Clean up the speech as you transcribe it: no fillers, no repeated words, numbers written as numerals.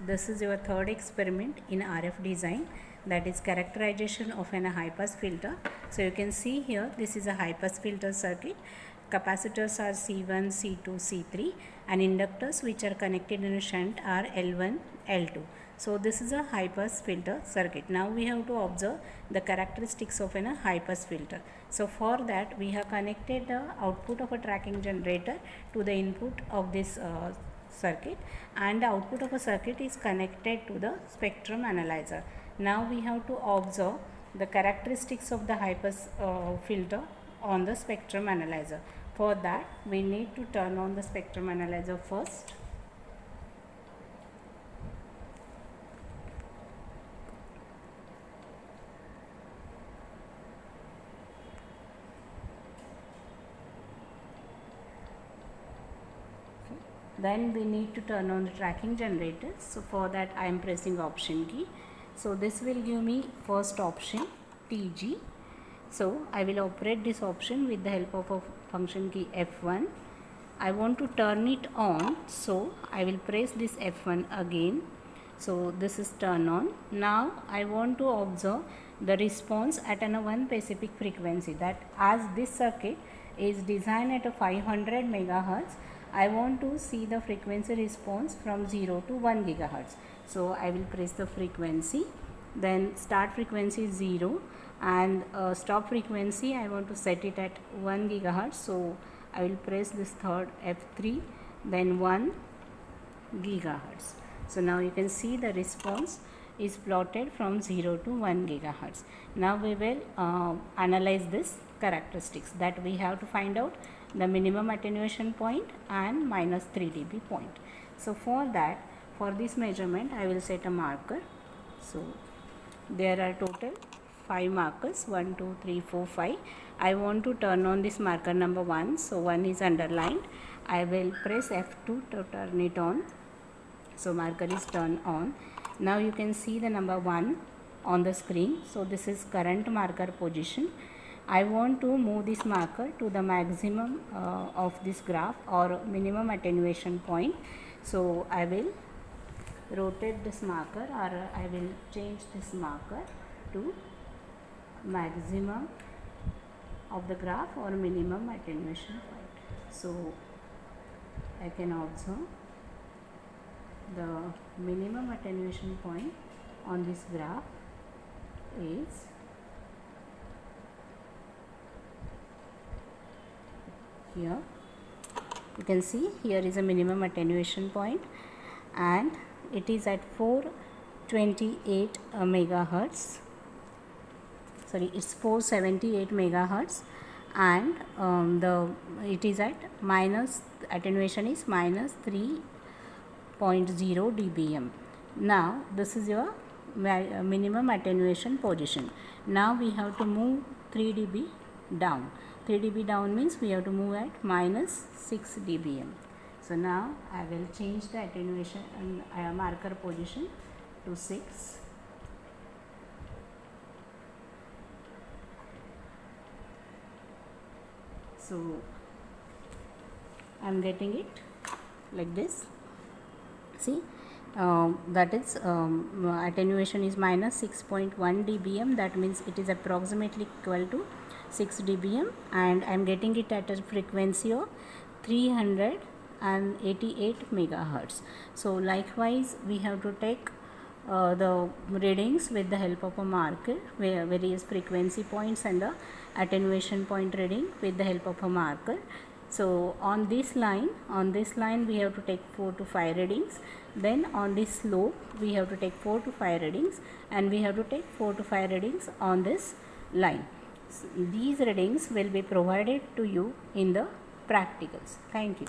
this is your third experiment in RF design, that is characterization of a high pass filter. So you can see here, this is a high pass filter circuit. Capacitors are C1, C2, C3, and inductors which are connected in a shunt are L1, L2. So this is a high pass filter circuit. Now we have to observe the characteristics of a high pass filter. So for that we have connected the output of a tracking generator to the input of this circuit, and the output of a circuit is connected to the spectrum analyzer. Now we have to observe the characteristics of the high pass filter on the spectrum analyzer. For that we need to turn on the spectrum analyzer first. Then we need to turn on the tracking generator. So for that I am pressing option key. So this will give me first option TG. So I will operate this option with the help of a function key F1. I want to turn it on, so I will press this F1 again. So this is turn on. Now I want to observe the response at one specific frequency, that as this circuit is designed at a 500 megahertz, I want to see the frequency response from 0 to 1 gigahertz. So I will press the frequency, then start frequency is 0, and stop frequency I want to set it at 1 gigahertz. So I will press this third F3, then 1 gigahertz. So now you can see the response is plotted from 0 to 1 gigahertz. Now we will analyze this characteristics, that we have to find out the minimum attenuation point and minus 3 dB point. So for that, for this measurement I will set a marker. So there are total 5 markers, 1, 2, 3, 4, 5. I want to turn on this marker number 1, so 1 is underlined. I will press F2 to turn it on. So marker is turned on. Now you can see the number 1 on the screen. So this is current marker position. I want to move this marker to the maximum of this graph or minimum attenuation point. So I will rotate this marker, or I will change this marker to maximum of the graph or minimum attenuation point. So I can observe the minimum attenuation point on this graph is here. You can see here is a minimum attenuation point, and it is at 428 megahertz. Sorry, it's 478 megahertz, and it is at minus, attenuation is minus 3.0 dBm. Now this is your minimum attenuation position. Now we have to move 3 dB down. 3 dB down means we have to move at minus 6 dBm. So now I will change the attenuation and marker position to 6. So I am getting it like this. See, that is attenuation is minus 6.1 dBm. That means it is approximately equal to 6 dBm, and I am getting it at a frequency of 388 megahertz. So likewise we have to take the readings with the help of a marker, various frequency points and the attenuation point reading with the help of a marker. So on this line we have to take 4 to 5 readings. Then on this slope we have to take 4 to 5 readings, and we have to take 4 to 5 readings on this line. So these readings will be provided to you in the practicals. Thank you.